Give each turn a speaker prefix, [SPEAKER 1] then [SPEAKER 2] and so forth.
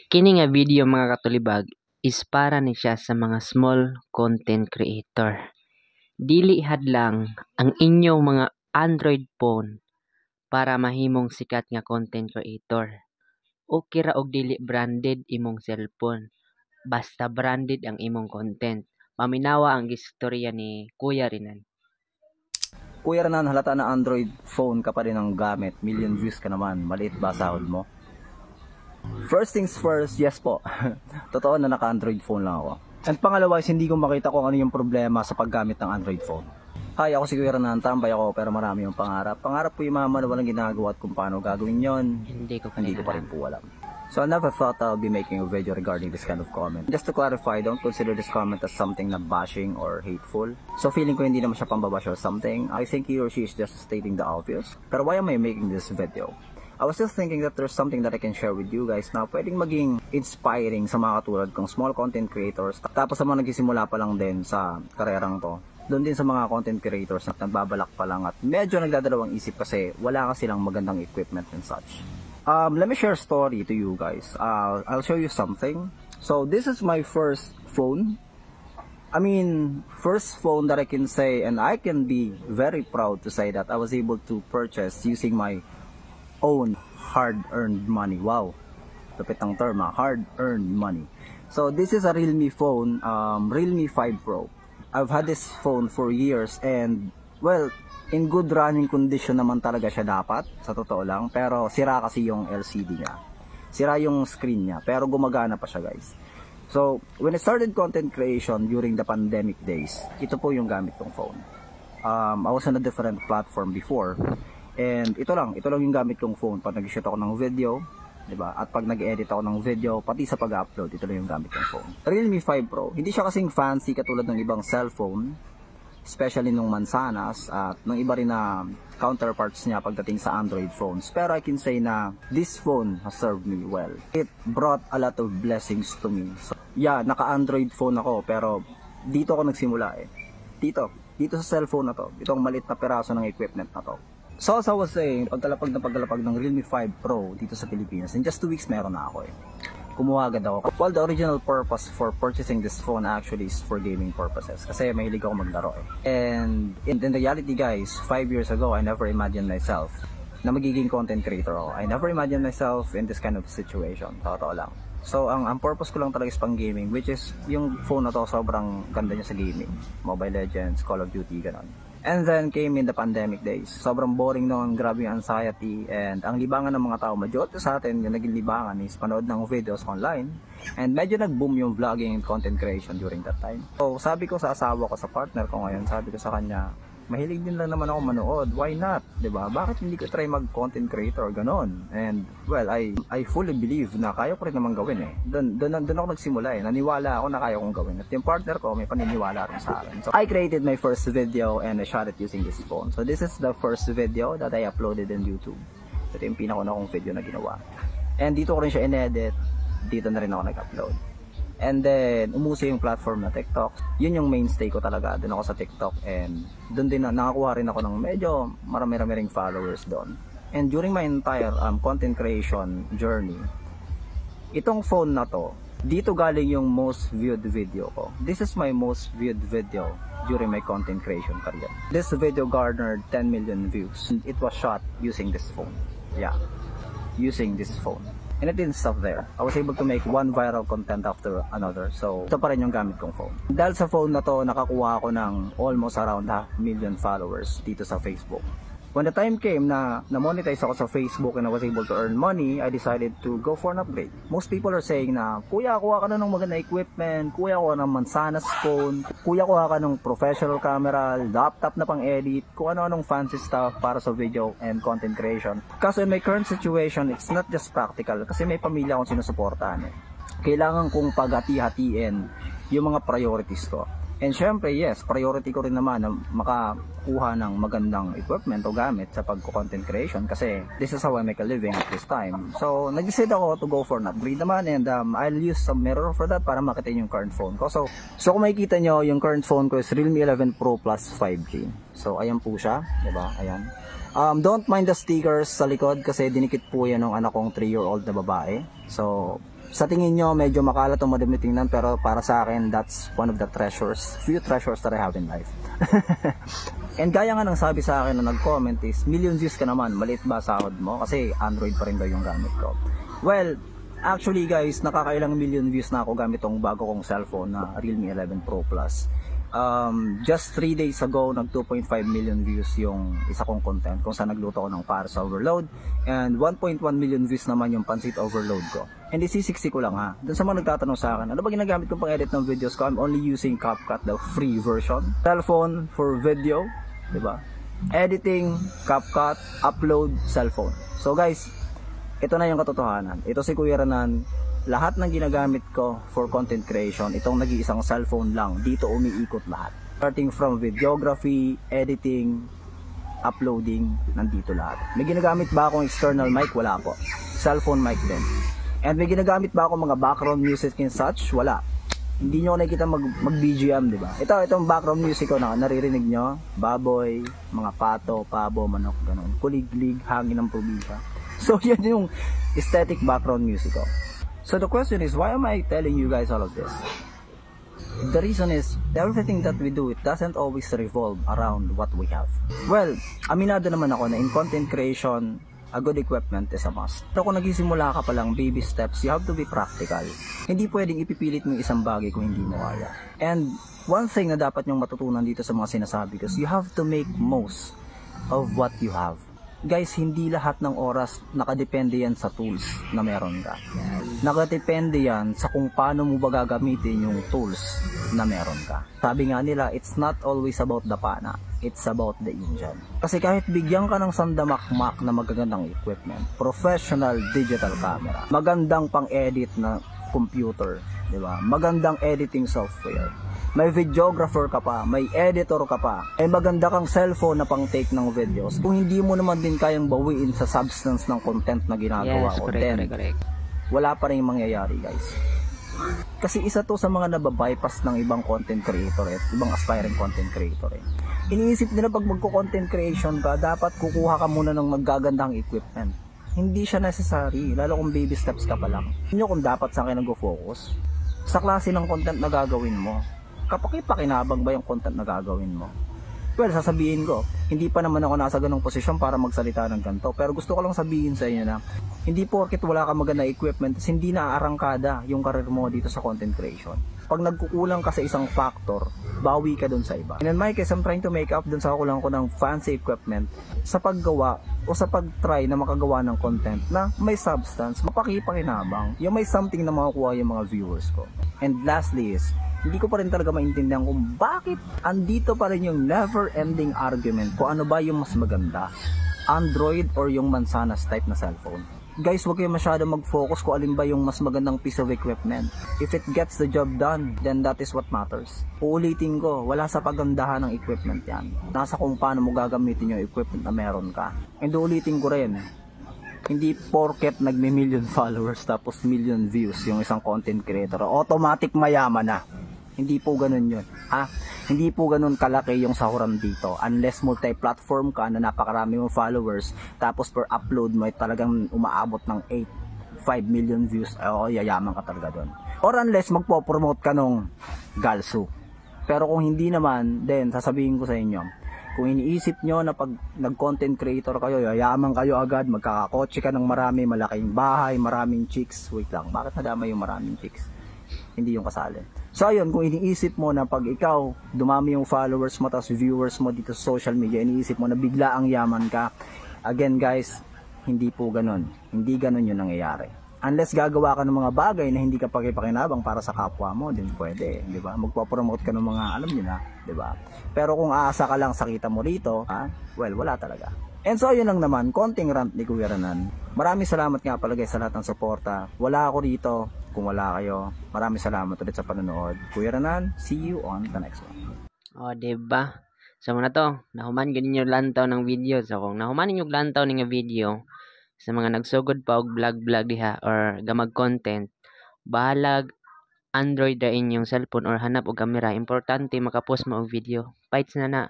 [SPEAKER 1] Kini nga video mga katulibag is para ni siya sa mga small content creator. Dili hadlang ang inyong mga Android phone para mahimong sikat nga content creator. Okay ra og dili branded imong cellphone. Basta branded ang imong content. Paminawa ang istorya ni Kuya Rinan.
[SPEAKER 2] Kuya Renan, halata na Android phone ka pa rin ang gamit. Million views ka naman. Maliit ba sahod mo? First things first, yes po. Totoo na naka-Android phone lang ako. And pangalawa is hindi ko makita kung ano yung problema sa paggamit ng Android phone. Hi, ako si Kuya Renan. Tambay ako pero marami yung pangarap. Pangarap po yung mama na walang ginagawa at kung paano gagawin yon.
[SPEAKER 1] Hindi ko
[SPEAKER 2] pa rin po alam. So I never thought I'll be making a video regarding this kind of comment. Just to clarify, don't consider this comment as something na bashing or hateful. So feeling ko hindi naman siya pambabash or something. I think he or she is just stating the obvious. Pero why am I making this video? I was just thinking that there's something that I can share with you guys na pwedeng maging inspiring sa mga katulad kong small content creators. Tapos sa mga nagsisimula pa lang din sa karerang to. Doon din sa mga content creators na nagbabalak pa lang at medyo nagdadalawang isip kasi wala kasi lang magandang equipment and such. Let me share a story to you guys. I'll show you something. So this is my first phone. I mean, first phone that I can say, and I can be very proud to say that I was able to purchase using my own hard-earned money. Wow, lapit ang term, hard-earned money. So this is a Realme phone, Realme 5 Pro. I've had this phone for years and well, in good running condition naman talaga siya dapat, sa totoo lang. Pero sira kasi yung LCD niya. Sira yung screen niya, pero gumagana pa siya guys. So, when I started content creation during the pandemic days, ito po yung gamit kong phone. I was on a different platform before. And ito lang yung gamit kong phone pag nag-shoot ako ng video, diba? At pag nag-edit ako ng video, pati sa pag-upload, ito lang yung gamit kong phone. Realme 5 Pro, hindi siya kasing fancy katulad ng ibang cellphone, especially nung Mansanas at ng iba rin na counterparts niya pagdating sa Android phones. Pero I can say na this phone has served me well. It brought a lot of blessings to me. So, yeah, naka-Android phone ako pero dito ako nagsimula eh. Dito sa cellphone na to. Itong maliit na peraso ng equipment na to. So as I was saying, pagkalapag ng Realme 5 Pro dito sa Pilipinas, in just 2 weeks meron na ako eh. Kumuha agad ako. Well, the original purpose for purchasing this phone actually is for gaming purposes. Kasi mahilig ako maglaro eh. And in reality guys, 5 years ago, I never imagined myself na magiging content creator ako. I never imagined myself in this kind of situation. Totoo lang. So, ang purpose ko lang talaga is pang gaming, which is yung phone na to sobrang ganda niya sa gaming. Mobile Legends, Call of Duty, ganon. And then came in the pandemic days. Sobrang boring noon, grabe yung anxiety. And ang libangan ng mga tao, majority sa atin, yung naging libangan is panood ng videos online. And medyo nag-boom yung vlogging and content creation during that time. So sabi ko sa asawa ko, sa partner ko ngayon, sabi ko sa kanya, mahilig din lang naman ako manood, why not? Diba? Bakit hindi ko try mag-content creator, ganon? And well, I fully believe na kaya ko rin naman gawin eh. Doon ako nagsimula eh. Naniwala ako na kaya kong gawin. At yung partner ko, may paniniwala rin sa akin. So I created my first video and I shot it using this phone. So this is the first video that I uploaded in YouTube. Ito yung pinakauna kong video na ginawa. And dito ko rin siya in-edit. Dito na rin ako nag-upload. And then, umuso yung platform na TikTok. Yun yung mainstay ko talaga. Doon ako sa TikTok. And doon din nakakuha rin ako ng medyo marami-rami ring followers doon. And during my entire content creation journey, itong phone na to, dito galing yung most viewed video ko. This is my most viewed video during my content creation career. This video garnered 10 million views. It was shot using this phone. Yeah, using this phone. And it didn't stop there. I was able to make one viral content after another. So, ito pa rin yung gamit kong phone. Dahil sa phone na to, nakakuha ako ng almost around 500,000 followers dito sa Facebook. When the time came na monetize ako sa Facebook and I was able to earn money, I decided to go for an upgrade. Most people are saying na, Kuya, kuha ka na ng maganda equipment, Kuya, kuha ng Mansanas phone, Kuya, kuha ka ng professional camera, laptop na pang edit, kung ano-anong fancy stuff para sa video and content creation. Kasi in my current situation, it's not just practical kasi may pamilya akong sinusuportahan eh. Kailangan kong paghati-hatiin yung mga priorities ko. And syempre, yes, priority ko rin naman na makakuha ng magandang equipment o gamit sa pag-content creation kasi this is how I make a living at this time. So, nag-decide ako to go for an upgrade naman and I'll use some mirror for that para makita yung current phone ko. So kung makikita nyo, yung current phone ko is Realme 11 Pro Plus 5G. So, ayan po siya, diba? Ayan. Don't mind the stickers sa likod kasi dinikit po yan ng anak kong 3-year-old na babae. So, Sa tingin nyo, medyo makalat o madami tingnan, pero para sa akin, that's one of the few treasures that I have in life. And gaya nga ng sabi sa akin na nag-comment is, million views ka naman, maliit ba sahod mo? Kasi Android pa rin daw yung gamit ko. Well, actually guys, nakakailang million views na ako gamit tong bago kong cellphone na Realme 11 Pro Plus. Just 3 days ago, nag 2.5 million views yung isa kong content kung saan nagluto ko ng Paris Overload, and 1.1 million views naman yung Pancit Overload ko. And isisiksi ko lang ha, dun sa mga nagtatanong sa akin, ano ba ginagamit kong pang edit ng videos ko? I'm only using CapCut, the free version. Cellphone for video, diba? Editing, CapCut, upload, cellphone. So guys, ito na yung katotohanan. Ito si Kuya Renan. Lahat ng ginagamit ko for content creation, itong nag-iisang cellphone lang, dito umiikot lahat. Starting from videography, editing, uploading, nandito lahat. May ginagamit ba akong external mic? Wala po. Cellphone mic din. And may ginagamit ba akong mga background music and such? Wala. Hindi nyo nakikita mag-BGM, di ba? Itong background music ko na naririnig nyo, baboy, mga pato, pabo, manok, ganun. Kuliglig, hangin ng probinsya. So yan yung aesthetic background music ko. So the question is, why am I telling you guys all of this? The reason is, everything that we do, it doesn't always revolve around what we have. Well, aminado naman ako na in content creation, a good equipment is a must. So kung nagsisimula ka pa lang, baby steps, you have to be practical. Hindi pwedeng ipipilit mo isang bagay kung hindi mo kaya. And one thing na dapat nyong matutunan dito sa mga sinasabi ko is, you have to make most of what you have. Guys, hindi lahat ng oras nakadepende yan sa tools na meron ka. Nakadepende yan sa kung paano mo ba gagamitin yung tools na meron ka. Sabi nga nila, it's not always about the pana, it's about the engine. Kasi kahit bigyan ka ng sandamakmak na magagandang equipment, professional digital camera, magandang pang-edit na computer, di ba? Magandang editing software, may videographer ka pa, may editor ka pa, ay maganda kang cellphone na pang take ng videos, kung hindi mo naman din kayang bawiin sa substance ng content na ginagawa ko, correct. Wala pa rin mangyayari guys. Kasi isa to sa mga nababypass ng ibang content creator at ibang aspiring content creator Iniisip nila pag magko-content creation ka, dapat kukuha ka muna ng magagandang equipment. Hindi siya necessary, lalo kung baby steps ka pa lang. Hindi kung dapat saan kayo nag-focus sa klase ng content na gagawin mo. Kapaki-pakinabang ba yung content na gagawin mo? Well, sasabihin ko, hindi pa naman ako nasa ganong posisyon para magsalita ng ganito. Pero gusto ko lang sabihin sa inyo na, hindi porket wala ka maganda equipment, hindi naaarangkada yung karir mo dito sa content creation. Pag nagkukulang ka sa isang factor, bawi ka dun sa iba. And in my case, I'm trying to make up dun sa kulang ko ng fancy equipment sa paggawa o sa pag-try na makagawa ng content na may substance, mapaki-pakinabang, yung may something na makukuha yung mga viewers ko. And lastly is, hindi ko pa rin talaga maintindihan kung bakit andito pa rin yung never-ending argument kung ano ba yung mas maganda, Android or yung Manzanas type na cellphone. Guys, huwag kayo masyado mag-focus kung alin ba yung mas magandang piece of equipment. If it gets the job done, then that is what matters. Uulitin ko, wala sa pagandahan ng equipment yan. Nasa kung paano mo gagamitin yung equipment na meron ka. And uulitin ko rin, hindi porket nagme-million followers tapos million views yung isang content creator, automatic mayaman na. Hindi po ganun yun. Hindi po ganun kalaki yung sahuran dito. Unless multi-platform ka na napakarami mong followers, tapos per upload mo ay talagang umaabot ng 5 million views, yayaman ka talaga doon. Or unless magpo-promote ka nung Galsu. Pero kung hindi naman, then sasabihin ko sa inyo, kung iniisip nyo na pag nag-content creator kayo, yayaman kayo agad, magkakakotse ka ng marami, malaking bahay, maraming chicks. Wait lang, bakit nadama yung maraming chicks? Hindi yung kasali. So ayun, kung iniisip mo na pag ikaw dumami yung followers mo tapos viewers mo dito sa social media, iniisip mo na bigla ang yaman ka, again guys, hindi po ganun. Hindi ganun yung nangyayari. Unless gagawa ka ng mga bagay na hindi ka pakipakinabang para sa kapwa mo, din pwede, di ba? Magpo-promote ka ng mga alam niyo na, di ba? Pero kung aasa ka lang sa kita mo rito, well, wala talaga. And so ayun lang naman, konting rant ni Kuya Renan. Maraming salamat nga pala guys sa lahat ng suporta. Wala ako rito kung wala kayo. Maraming salamat ulit sa panonood. Kuya Renan, see you on the next one.
[SPEAKER 1] O, diba? So muna to, nahuman ganin yung lantaw ng video. So kung nahuman yung lantaw ng video, sa mga nagsugod pa og vlog diha or gamag content, bahalag Android ra inyong cellphone or hanap og camera, importante makapost mo og video. Fights na na.